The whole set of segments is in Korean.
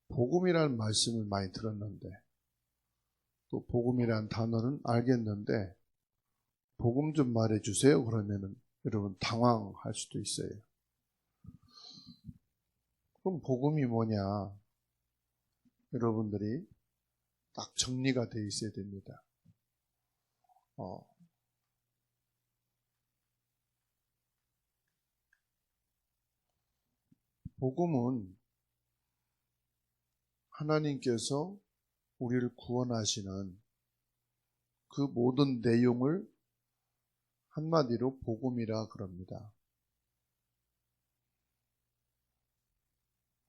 복음이라는 말씀을 많이 들었는데 또 복음이라는 단어는 알겠는데 복음 좀 말해주세요. 그러면은 여러분 당황할 수도 있어요. 그럼 복음이 뭐냐? 여러분들이 딱 정리가 되어 있어야 됩니다. 복음은 하나님께서 우리를 구원하시는 그 모든 내용을 한마디로 복음이라 그럽니다.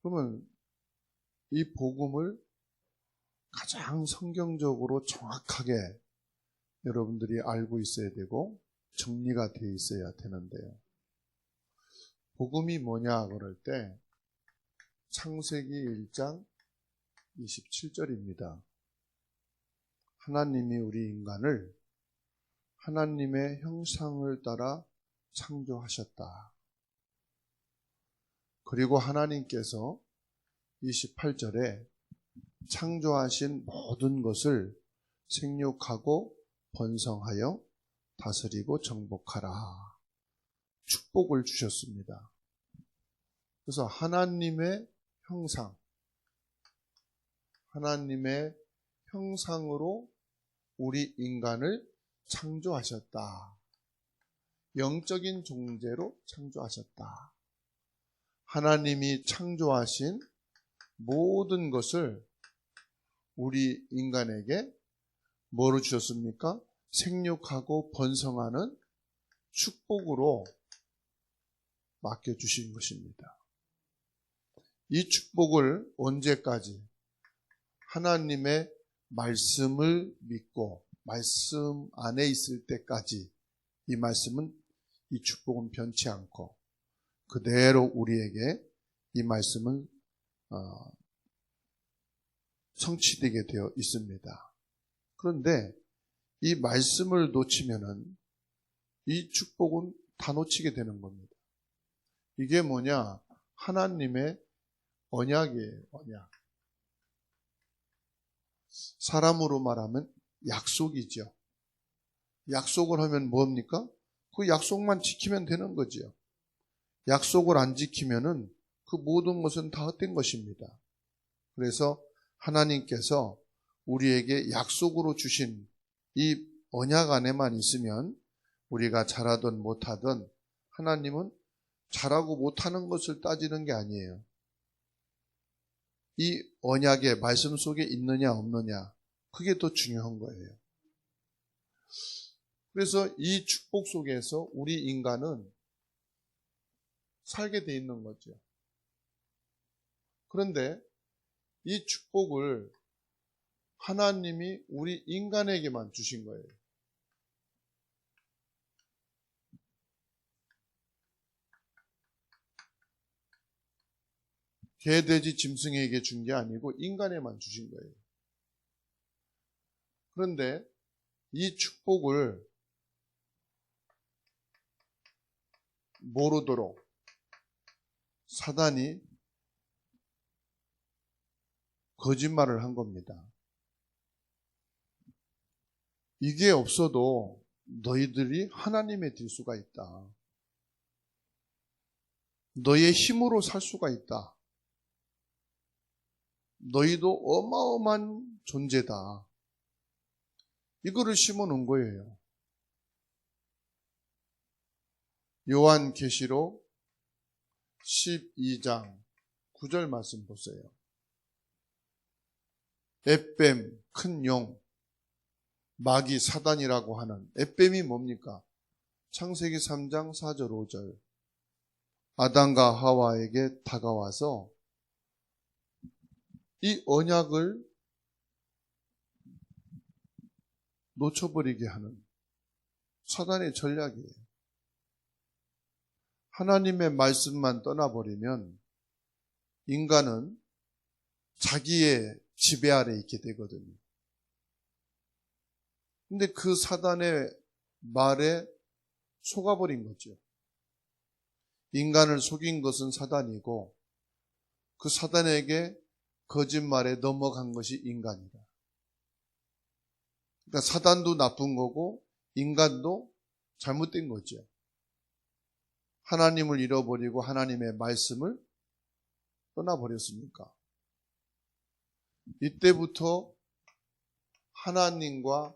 그러면 이 복음을 가장 성경적으로 정확하게 여러분들이 알고 있어야 되고 정리가 되어 있어야 되는데요. 복음이 뭐냐 그럴 때 창세기 1장 27절입니다. 하나님이 우리 인간을 하나님의 형상을 따라 창조하셨다. 그리고 하나님께서 28절에 창조하신 모든 것을 생육하고 번성하여 다스리고 정복하라. 축복을 주셨습니다. 그래서 하나님의 형상, 하나님의 형상으로 우리 인간을 창조하셨다. 영적인 존재로 창조하셨다. 하나님이 창조하신 모든 것을 우리 인간에게 뭐로 주셨습니까? 생육하고 번성하는 축복으로 맡겨주신 것입니다. 이 축복을 언제까지? 하나님의 말씀을 믿고 말씀 안에 있을 때까지 이 말씀은, 이 축복은 변치 않고 그대로 우리에게 이 말씀은 성취되게 되어 있습니다. 그런데 이 말씀을 놓치면은 이 축복은 다 놓치게 되는 겁니다. 이게 뭐냐? 하나님의 언약이에요. 언약. 사람으로 말하면 약속이죠. 약속을 하면 뭡니까? 그 약속만 지키면 되는 거죠. 약속을 안 지키면은 그 모든 것은 다 헛된 것입니다. 그래서 하나님께서 우리에게 약속으로 주신 이 언약 안에만 있으면 우리가 잘하든 못하든 하나님은 잘하고 못하는 것을 따지는 게 아니에요. 이 언약의 말씀 속에 있느냐 없느냐, 그게 더 중요한 거예요. 그래서 이 축복 속에서 우리 인간은 살게 돼 있는 거죠. 그런데 이 축복을 하나님이 우리 인간에게만 주신 거예요. 개, 돼지, 짐승에게 준 게 아니고 인간에만 주신 거예요. 그런데 이 축복을 모르도록 사단이 거짓말을 한 겁니다. 이게 없어도 너희들이 하나님의 될 수가 있다. 너의 힘으로 살 수가 있다. 너희도 어마어마한 존재다. 이거를 심어놓은 거예요. 요한계시록 12장 9절 말씀 보세요. 햇뱀, 큰 용, 마귀 사단이라고 하는 햇뱀이 뭡니까? 창세기 3장 4절 5절. 아담과 하와에게 다가와서 이 언약을 놓쳐버리게 하는 사단의 전략이에요. 하나님의 말씀만 떠나버리면 인간은 자기의 지배 아래 있게 되거든요. 근데 그 사단의 말에 속아버린 거죠. 인간을 속인 것은 사단이고 그 사단에게 거짓말에 넘어간 것이 인간이다. 그러니까 사단도 나쁜 거고 인간도 잘못된 거죠. 하나님을 잃어버리고 하나님의 말씀을 떠나버렸으니까. 이때부터 하나님과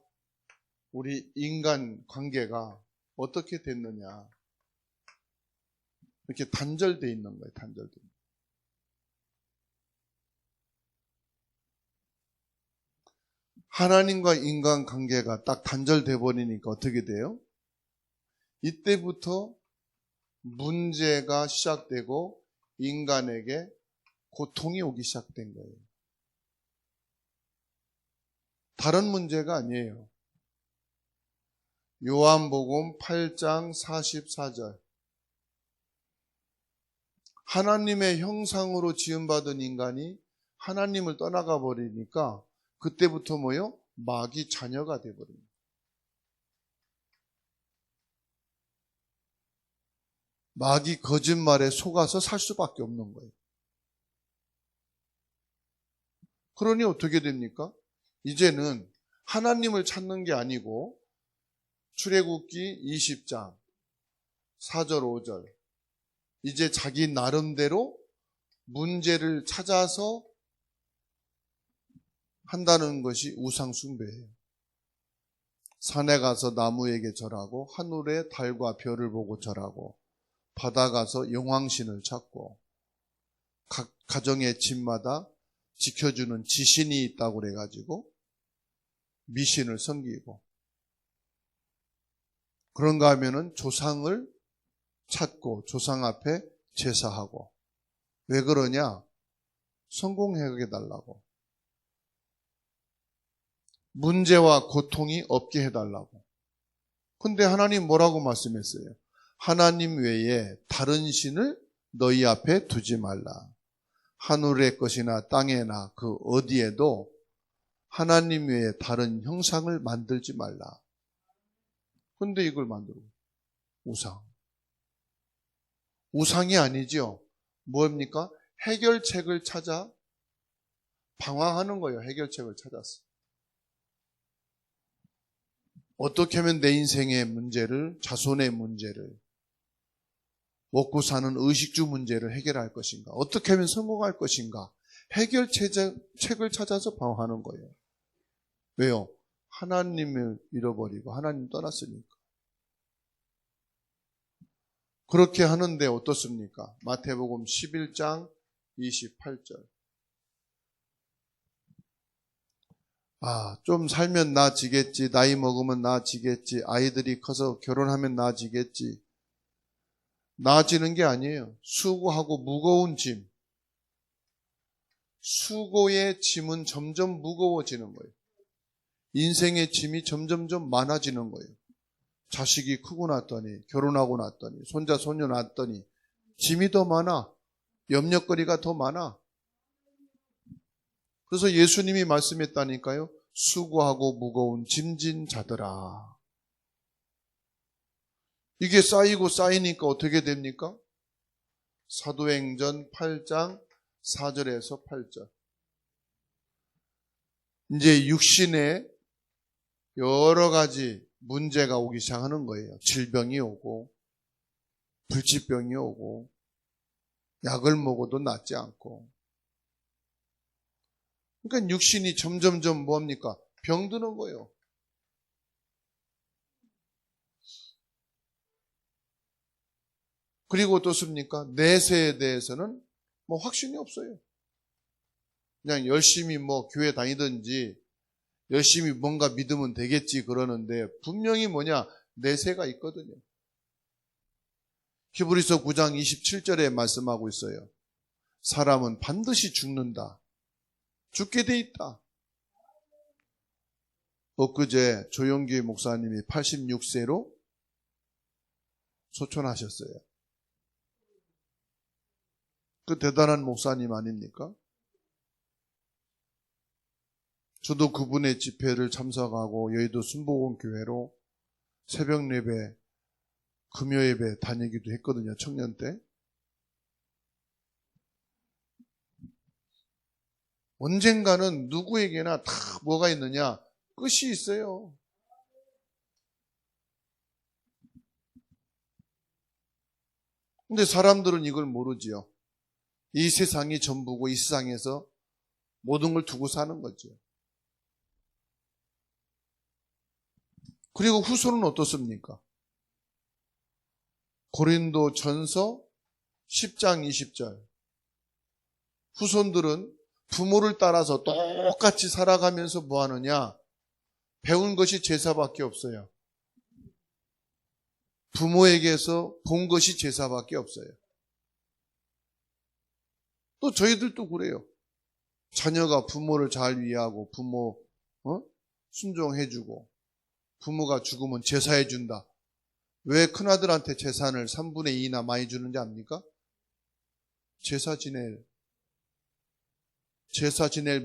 우리 인간 관계가 어떻게 됐느냐. 이렇게 단절되어 있는 거예요. 단절되어 있는 거예요. 하나님과 인간 관계가 딱 단절돼 버리니까 어떻게 돼요? 이때부터 문제가 시작되고 인간에게 고통이 오기 시작된 거예요. 다른 문제가 아니에요. 요한복음 8장 44절. 하나님의 형상으로 지음받은 인간이 하나님을 떠나가 버리니까 그때부터 뭐요? 마귀 자녀가 되어버립니다. 마귀 거짓말에 속아서 살 수밖에 없는 거예요. 그러니 어떻게 됩니까? 이제는 하나님을 찾는 게 아니고 출애굽기 20장 4절 5절 이제 자기 나름대로 문제를 찾아서 한다는 것이 우상숭배예요. 산에 가서 나무에게 절하고 하늘의 달과 별을 보고 절하고 바다 가서 용왕신을 찾고 각 가정의 집마다 지켜주는 지신이 있다고 그래가지고 미신을 섬기고 그런가 하면은 조상을 찾고 조상 앞에 제사하고 왜 그러냐? 성공하게 해달라고. 문제와 고통이 없게 해달라고. 근데 하나님 뭐라고 말씀했어요? 하나님 외에 다른 신을 너희 앞에 두지 말라. 하늘의 것이나 땅에나 그 어디에도 하나님 외에 다른 형상을 만들지 말라. 근데 이걸 만들고 우상. 우상이 아니죠. 뭡니까? 해결책을 찾아 방황하는 거예요. 해결책을 찾았어. 어떻게 하면 내 인생의 문제를, 자손의 문제를, 먹고 사는 의식주 문제를 해결할 것인가? 어떻게 하면 성공할 것인가? 해결책을 찾아서 방황하는 거예요. 왜요? 하나님을 잃어버리고 하나님 떠났으니까. 그렇게 하는데 어떻습니까? 마태복음 11장 28절. 좀 살면 나아지겠지. 나이 먹으면 나아지겠지. 아이들이 커서 결혼하면 나아지겠지. 나아지는 게 아니에요. 수고하고 무거운 짐. 수고의 짐은 점점 무거워지는 거예요. 인생의 짐이 점점점 많아지는 거예요. 자식이 크고 났더니, 결혼하고 났더니, 손자, 손녀 낳았더니 짐이 더 많아. 염려거리가 더 많아. 그래서 예수님이 말씀했다니까요. 수고하고 무거운 짐진 자들아. 이게 쌓이고 쌓이니까 어떻게 됩니까? 사도행전 8장 4절에서 8절. 이제 육신에 여러 가지 문제가 오기 시작하는 거예요. 질병이 오고, 불치병이 오고, 약을 먹어도 낫지 않고. 그러니까 육신이 점점점 뭡니까? 병드는 거예요. 그리고 어떻습니까? 내세에 대해서는 확신이 없어요. 그냥 열심히 교회 다니든지 열심히 뭔가 믿으면 되겠지 그러는데 분명히 내세가 있거든요. 히브리서 9장 27절에 말씀하고 있어요. 사람은 반드시 죽는다. 죽게 돼 있다. 엊그제 조용기 목사님이 86세로 소천하셨어요. 그 대단한 목사님 아닙니까? 저도 그분의 집회를 참석하고 여의도 순복음교회로 새벽 예배, 금요 예배 다니기도 했거든요. 청년 때. 언젠가는 누구에게나 다 뭐가 있느냐? 끝이 있어요. 근데 사람들은 이걸 모르지요. 이 세상이 전부고 이 세상에서 모든 걸 두고 사는 거죠. 그리고 후손은 어떻습니까? 고린도 전서 10장 20절. 후손들은 부모를 따라서 똑같이 살아가면서 뭐 하느냐? 배운 것이 제사밖에 없어요. 부모에게서 본 것이 제사밖에 없어요. 또 저희들도 그래요. 자녀가 부모를 잘 위하고 부모 순종해주고 부모가 죽으면 제사해준다. 왜 큰아들한테 재산을 3분의 2나 많이 주는지 압니까? 제사 지낼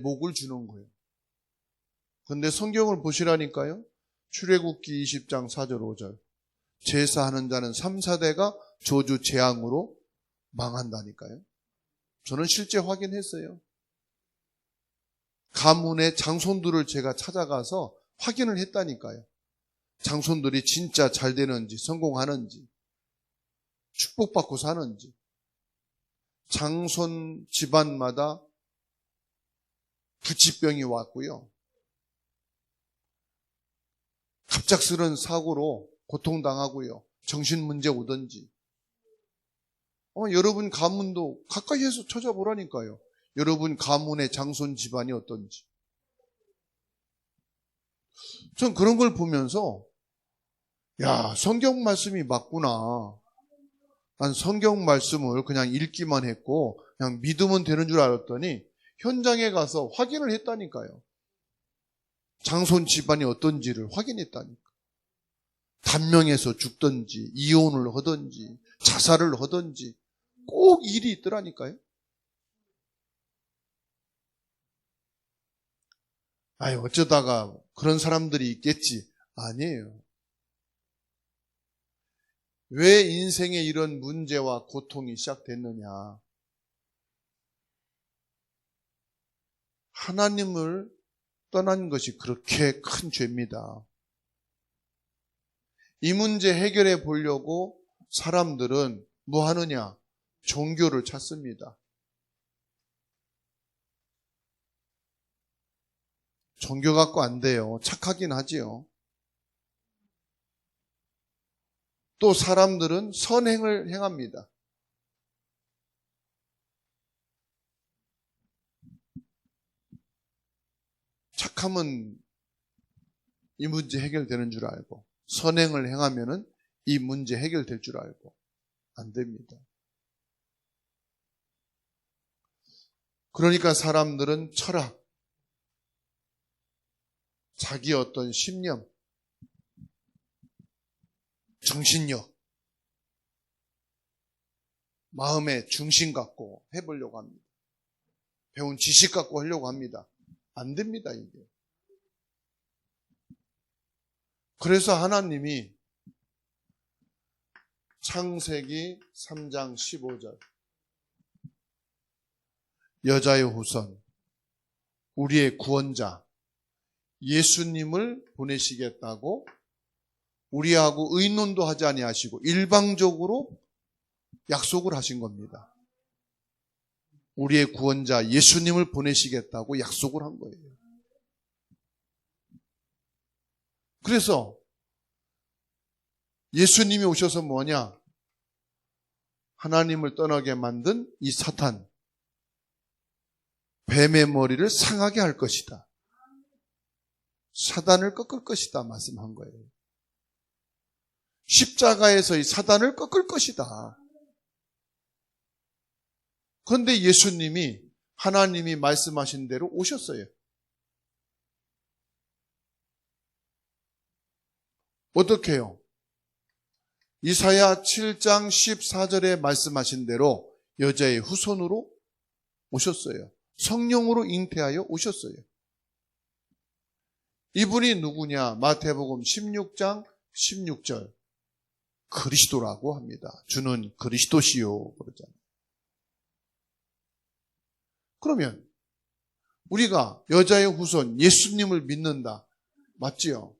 목을 주는 거예요. 근데 성경을 보시라니까요. 출애굽기 20장 4절 5절. 제사하는 자는 3, 4대가 저주 재앙으로 망한다니까요. 저는 실제 확인했어요. 가문의 장손들을 제가 찾아가서 확인을 했다니까요. 장손들이 진짜 잘 되는지, 성공하는지, 축복받고 사는지. 장손 집안마다 부치병이 왔고요. 갑작스런 사고로 고통당하고요. 정신문제 오든지. 여러분 가문도 가까이에서 찾아보라니까요. 여러분 가문의 장손 집안이 어떤지. 전 그런 걸 보면서 야, 성경 말씀이 맞구나. 난 성경 말씀을 그냥 읽기만 했고 그냥 믿으면 되는 줄 알았더니 현장에 가서 확인을 했다니까요. 장손 집안이 어떤지를 확인했다니까. 단명해서 죽든지 이혼을 하든지 자살을 하든지 꼭 일이 있더라니까요. 아유, 어쩌다가 그런 사람들이 있겠지. 아니에요. 왜 인생에 이런 문제와 고통이 시작됐느냐? 하나님을 떠난 것이 그렇게 큰 죄입니다. 이 문제 해결해 보려고 사람들은 뭐 하느냐? 종교를 찾습니다. 종교 갖고 안 돼요. 착하긴 하지요. 또 사람들은 선행을 행합니다. 착하면 이 문제 해결되는 줄 알고 선행을 행하면은 이 문제 해결될 줄 알고 안 됩니다. 그러니까 사람들은 철학, 자기 어떤 신념, 정신력, 마음의 중심 갖고 해보려고 합니다. 배운 지식 갖고 하려고 합니다. 안 됩니다, 이게. 그래서 하나님이 창세기 3장 15절 여자의 후손, 우리의 구원자 예수님을 보내시겠다고 우리하고 의논도 하지 아니하시고 일방적으로 약속을 하신 겁니다. 우리의 구원자 예수님을 보내시겠다고 약속을 한 거예요. 그래서 예수님이 오셔서 뭐냐? 하나님을 떠나게 만든 이 사탄, 뱀의 머리를 상하게 할 것이다. 사단을 꺾을 것이다 말씀한 거예요. 십자가에서 이 사단을 꺾을 것이다. 그런데 예수님이 하나님이 말씀하신 대로 오셨어요. 어떻게 해요? 이사야 7장 14절에 말씀하신 대로 여자의 후손으로 오셨어요. 성령으로 잉태하여 오셨어요. 이분이 누구냐? 마태복음 16장 16절 그리스도라고 합니다. 주는 그리스도시요 그러잖아요. 그러면 우리가 여자의 후손 예수님을 믿는다. 맞지요?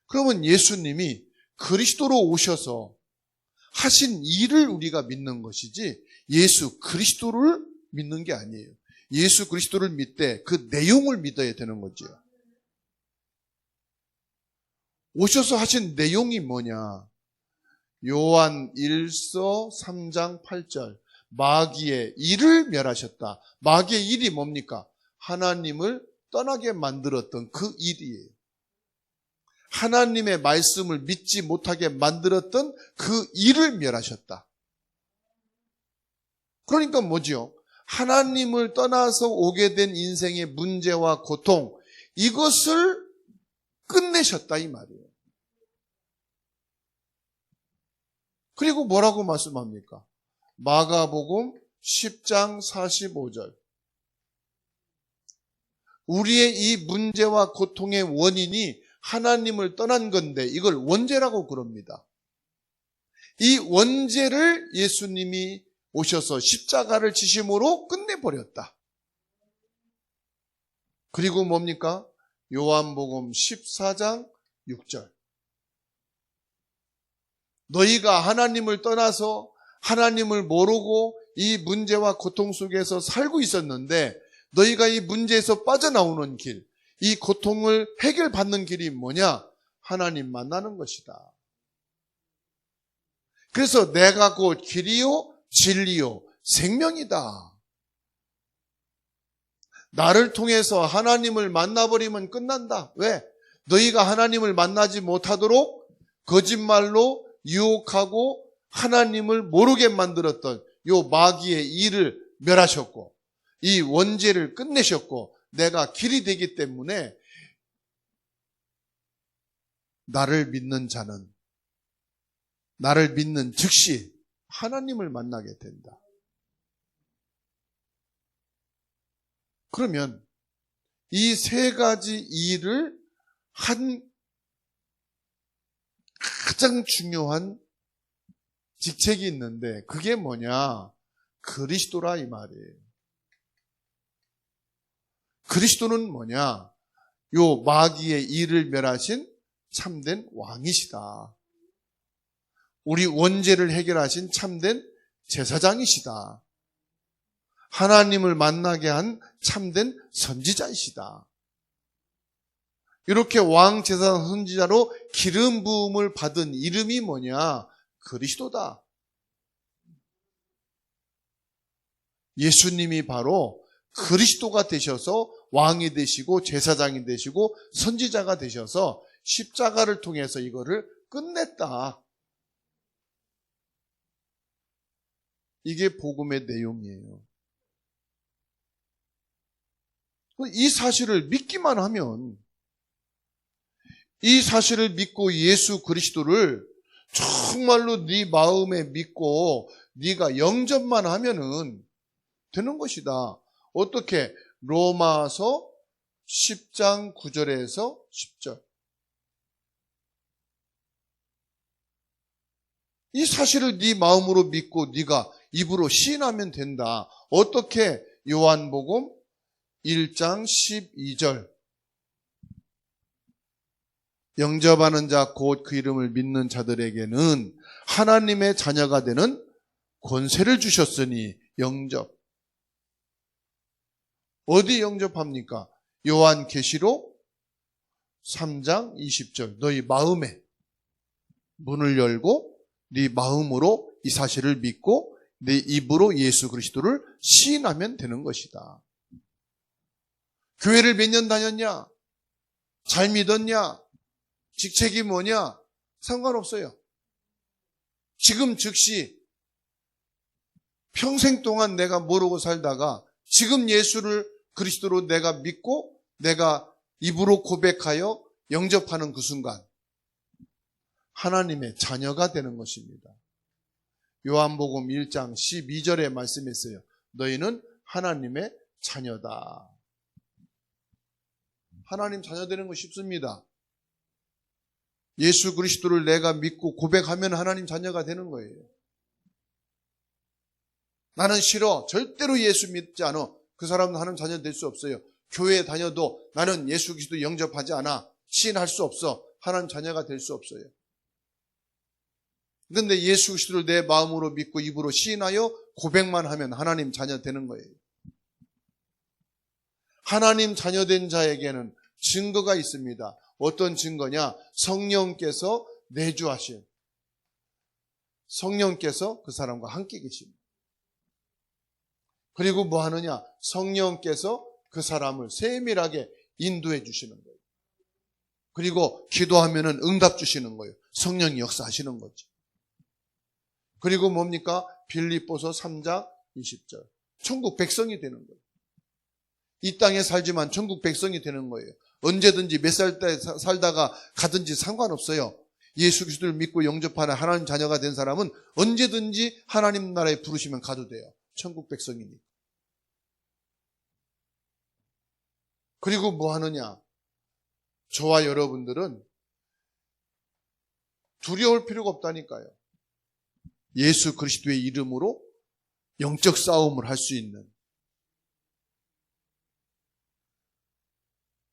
그러면 예수님이 그리스도로 오셔서 하신 일을 우리가 믿는 것이지 예수 그리스도를 믿는 게 아니에요. 예수 그리스도를 믿되 그 내용을 믿어야 되는 거죠. 오셔서 하신 내용이 뭐냐? 요한 1서 3장 8절 마귀의 일을 멸하셨다. 마귀의 일이 뭡니까? 하나님을 떠나게 만들었던 그 일이에요. 하나님의 말씀을 믿지 못하게 만들었던 그 일을 멸하셨다. 그러니까 뭐지요? 하나님을 떠나서 오게 된 인생의 문제와 고통, 이것을 끝내셨다 이 말이에요. 그리고 뭐라고 말씀합니까? 마가복음 10장 45절. 우리의 이 문제와 고통의 원인이 하나님을 떠난 건데 이걸 원죄라고 그럽니다. 이 원죄를 예수님이 오셔서 십자가를 지심으로 끝내버렸다. 그리고 뭡니까? 요한복음 14장 6절. 너희가 하나님을 떠나서 하나님을 모르고 이 문제와 고통 속에서 살고 있었는데 너희가 이 문제에서 빠져나오는 길, 이 고통을 해결받는 길이 뭐냐? 하나님 만나는 것이다. 그래서 내가 곧 길이요 진리요 생명이다. 나를 통해서 하나님을 만나버리면 끝난다. 왜? 너희가 하나님을 만나지 못하도록 거짓말로 유혹하고 하나님을 모르게 만들었던 요 마귀의 일을 멸하셨고 이 원죄를 끝내셨고 내가 길이 되기 때문에 나를 믿는 자는 나를 믿는 즉시 하나님을 만나게 된다. 그러면 이 세 가지 일을 한 가장 중요한 직책이 있는데 그게 뭐냐? 그리스도라 이 말이에요. 그리스도는 뭐냐? 요 마귀의 일을 멸하신 참된 왕이시다. 우리 원죄를 해결하신 참된 제사장이시다. 하나님을 만나게 한 참된 선지자이시다. 이렇게 왕 제사장 선지자로 기름 부음을 받은 이름이 뭐냐? 그리스도다. 예수님이 바로 그리스도가 되셔서 왕이 되시고 제사장이 되시고 선지자가 되셔서 십자가를 통해서 이거를 끝냈다. 이게 복음의 내용이에요. 이 사실을 믿기만 하면 이 사실을 믿고 예수 그리스도를 정말로 네 마음에 믿고 네가 영접만 하면은 되는 것이다. 어떻게? 로마서 10장 9절에서 10절. 이 사실을 네 마음으로 믿고 네가 입으로 시인하면 된다. 어떻게? 요한복음 1장 12절. 영접하는 자 곧 그 이름을 믿는 자들에게는 하나님의 자녀가 되는 권세를 주셨으니 영접. 어디 영접합니까? 요한계시록 3장 20절. 너희 마음에 문을 열고 네 마음으로 이 사실을 믿고 내 입으로 예수 그리스도를 시인하면 되는 것이다. 교회를 몇 년 다녔냐? 잘 믿었냐? 직책이 뭐냐? 상관없어요. 지금 즉시 평생 동안 내가 모르고 살다가 지금 예수를 그리스도로 내가 믿고 내가 입으로 고백하여 영접하는 그 순간 하나님의 자녀가 되는 것입니다. 요한복음 1장 12절에 말씀했어요. 너희는 하나님의 자녀다. 하나님 자녀 되는 거 쉽습니다. 예수 그리스도를 내가 믿고 고백하면 하나님 자녀가 되는 거예요. 나는 싫어. 절대로 예수 믿지 않아. 그 사람은 하나님 자녀 될 수 없어요. 교회에 다녀도 나는 예수 그리스도 영접하지 않아. 시인할 수 없어. 하나님 자녀가 될 수 없어요. 그런데 예수 그리스도를 내 마음으로 믿고 입으로 시인하여 고백만 하면 하나님 자녀 되는 거예요. 하나님 자녀 된 자에게는 증거가 있습니다. 어떤 증거냐? 성령께서 내주하신, 성령께서 그 사람과 함께 계십니다. 그리고 뭐 하느냐? 성령께서 그 사람을 세밀하게 인도해 주시는 거예요. 그리고 기도하면은 응답 주시는 거예요. 성령이 역사하시는 거죠. 그리고 뭡니까? 빌립보서 3장 20절. 천국 백성이 되는 거예요. 이 땅에 살지만 천국 백성이 되는 거예요. 언제든지 몇 살 때 살다가 가든지 상관없어요. 예수 그리스도를 믿고 영접하는 하나님 자녀가 된 사람은 언제든지 하나님 나라에 부르시면 가도 돼요. 천국 백성이니까. 그리고 뭐 하느냐? 저와 여러분들은 두려울 필요가 없다니까요. 예수 그리스도의 이름으로 영적 싸움을 할 수 있는.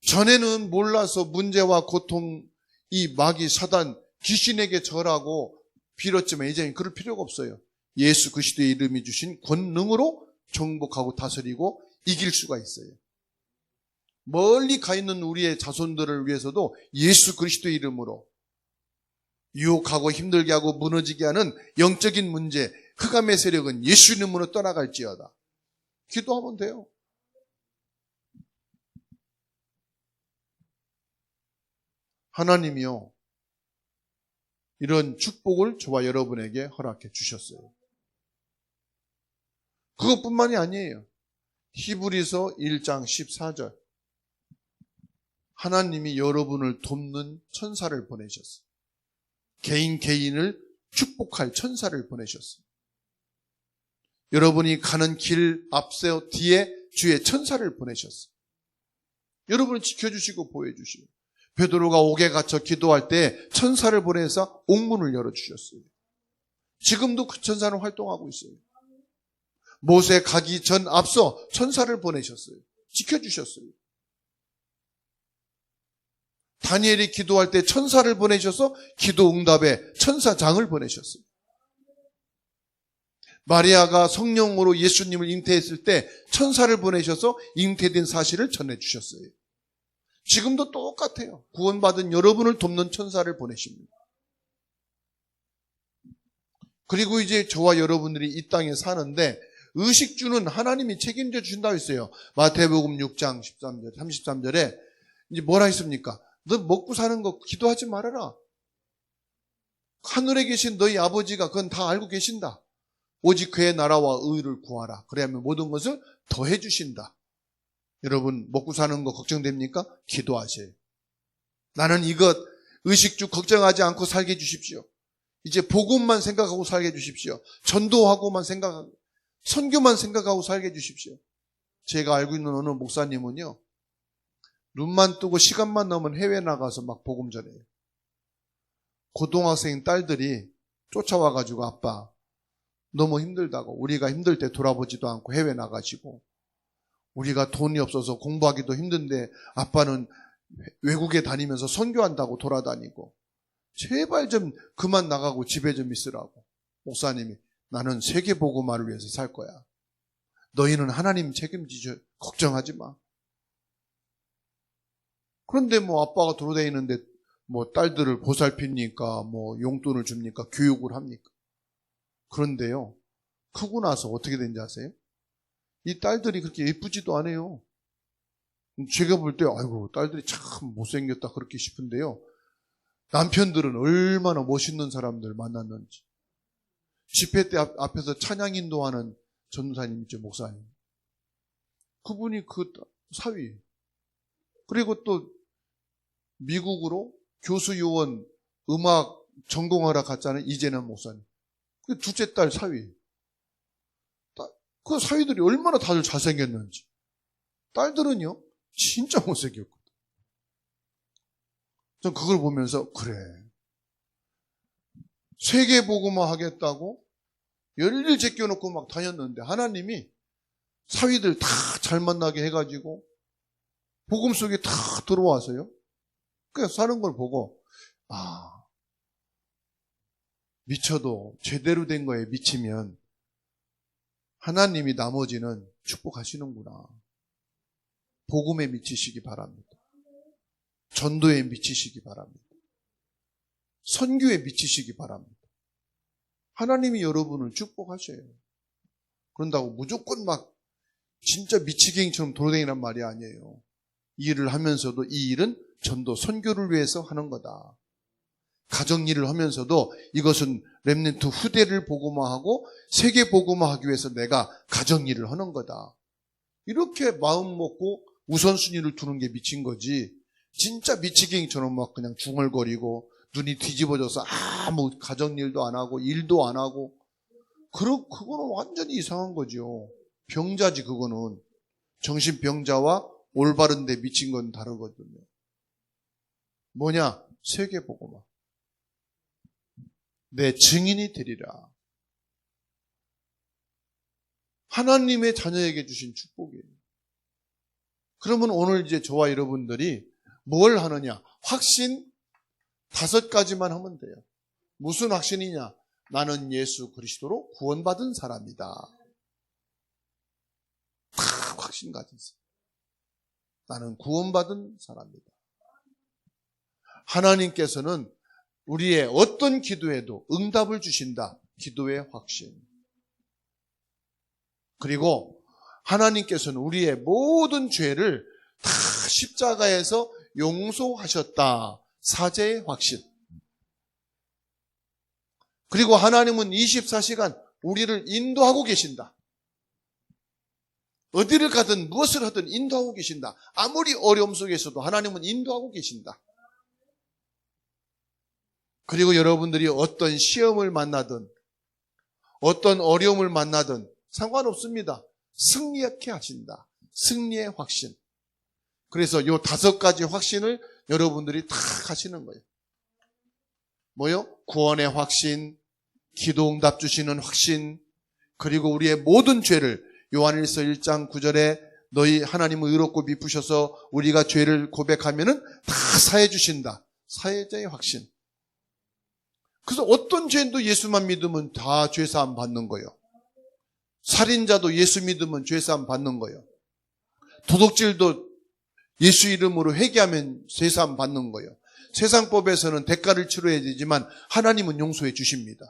전에는 몰라서 문제와 고통, 이 마귀 사단 귀신에게 절하고 빌었지만 이제는 그럴 필요가 없어요. 예수 그리스도의 이름이 주신 권능으로 정복하고 다스리고 이길 수가 있어요. 멀리 가 있는 우리의 자손들을 위해서도 예수 그리스도의 이름으로 유혹하고 힘들게 하고 무너지게 하는 영적인 문제, 흑암의 세력은 예수 이름으로 떠나갈지어다. 기도하면 돼요. 하나님이요, 이런 축복을 저와 여러분에게 허락해 주셨어요. 그것뿐만이 아니에요. 히브리서 1장 14절. 하나님이 여러분을 돕는 천사를 보내셨어요. 개인을 축복할 천사를 보내셨어요. 여러분이 가는 길 앞세 뒤에 주의 천사를 보내셨어요. 여러분을 지켜주시고 보호해주시고, 베드로가 옥에 갇혀 기도할 때 천사를 보내서 옥문을 열어주셨어요. 지금도 그 천사는 활동하고 있어요. 모세 가기 전 앞서 천사를 보내셨어요. 지켜주셨어요. 다니엘이 기도할 때 천사를 보내셔서 기도 응답에 천사장을 보내셨어요. 마리아가 성령으로 예수님을 잉태했을 때 천사를 보내셔서 잉태된 사실을 전해주셨어요. 지금도 똑같아요. 구원받은 여러분을 돕는 천사를 보내십니다. 그리고 이제 저와 여러분들이 이 땅에 사는데 의식주는 하나님이 책임져 주신다고 했어요. 마태복음 6장 13절, 33절에 이제 뭐라 했습니까? 너 먹고 사는 거 기도하지 말아라. 하늘에 계신 너희 아버지가 그건 다 알고 계신다. 오직 그의 나라와 의를 구하라. 그래야만 모든 것을 더해 주신다. 여러분 먹고 사는 거 걱정됩니까? 기도하세요. 나는 이것 의식주 걱정하지 않고 살게 해주십시오. 이제 복음만 생각하고 살게 해주십시오. 전도하고만 생각하고 선교만 생각하고 살게 해주십시오. 제가 알고 있는 어느 목사님은요, 눈만 뜨고 시간만 나면 해외 나가서 막 복음 전해요. 고등학생 딸들이 쫓아와가지고 아빠 너무 힘들다고, 우리가 힘들 때 돌아보지도 않고 해외 나가시고, 우리가 돈이 없어서 공부하기도 힘든데 아빠는 외국에 다니면서 선교한다고 돌아다니고, 제발 좀 그만 나가고 집에 좀 있으라고. 목사님이 나는 세계복음화를 위해서 살 거야. 너희는 하나님 책임지죠. 걱정하지 마. 그런데 뭐 아빠가 돌아다니는데 뭐 딸들을 보살핍니까? 뭐 용돈을 줍니까? 교육을 합니까? 그런데요, 크고 나서 어떻게 된지 아세요? 이 딸들이 그렇게 예쁘지도 않아요. 제가 볼 때 아이고 딸들이 참 못생겼다 그렇게 싶은데요, 남편들은 얼마나 멋있는 사람들 만났는지. 집회 때 앞에서 찬양 인도하는 전도사님 있죠, 목사님. 그분이 그 사위. 그리고 또 미국으로 교수 요원 음악 전공하러 갔잖아요, 이재남 목사님. 그 둘째 딸 사위. 그 사위들이 얼마나 다들 잘생겼는지. 딸들은요, 진짜 못생겼거든. 전 그걸 보면서, 그래. 세계복음화 하겠다고 열일 제껴놓고 막 다녔는데, 하나님이 사위들 다 잘 만나게 해가지고, 복음 속에 다 들어와서요. 그 사는 걸 보고 미쳐도 제대로 된 거에 미치면 하나님이 나머지는 축복하시는구나. 복음에 미치시기 바랍니다. 전도에 미치시기 바랍니다. 선교에 미치시기 바랍니다. 하나님이 여러분을 축복하셔요. 그런다고 무조건 막 진짜 미치갱이처럼 돌아다니란 말이 아니에요. 이 일을 하면서도 이 일은 전도, 선교를 위해서 하는 거다. 가정일을 하면서도 이것은 렘넌트 후대를 복음화하고 세계 복음화하기 위해서 내가 가정일을 하는 거다. 이렇게 마음 먹고 우선순위를 두는 게 미친 거지. 진짜 미치갱이처럼 막 그냥 중얼거리고 눈이 뒤집어져서 아무 가정일도 안 하고 일도 안 하고 그거는 완전히 이상한 거죠. 병자지 그거는. 정신병자와 올바른 데 미친 건 다르거든요. 뭐냐? 세계복음화. 내 증인이 되리라. 하나님의 자녀에게 주신 축복이에요. 그러면 오늘 이제 저와 여러분들이 뭘 하느냐? 확신 5가지만 하면 돼요. 무슨 확신이냐? 나는 예수 그리스도로 구원받은 사람이다. 다 확신 가졌어요. 나는 구원받은 사람이다. 하나님께서는 우리의 어떤 기도에도 응답을 주신다. 기도의 확신. 그리고 하나님께서는 우리의 모든 죄를 다 십자가에서 용서하셨다. 사죄의 확신. 그리고 하나님은 24시간 우리를 인도하고 계신다. 어디를 가든 무엇을 하든 인도하고 계신다. 아무리 어려움 속에서도 하나님은 인도하고 계신다. 그리고 여러분들이 어떤 시험을 만나든 어떤 어려움을 만나든 상관없습니다. 승리하게 하신다. 승리의 확신. 그래서 이 5가지 확신을 여러분들이 다 하시는 거예요. 뭐요? 구원의 확신, 기도응답 주시는 확신, 그리고 우리의 모든 죄를 요한일서 1장 9절에 너희 하나님을 의롭고 미쁘셔서 우리가 죄를 고백하면은 다 사해 주신다. 사해자의 확신. 그래서 어떤 죄도 예수만 믿으면 다 죄사함 받는 거예요. 살인자도 예수 믿으면 죄사함 받는 거예요. 도둑질도 예수 이름으로 회개하면 죄사함 받는 거예요. 세상법에서는 대가를 치러야 되지만 하나님은 용서해 주십니다.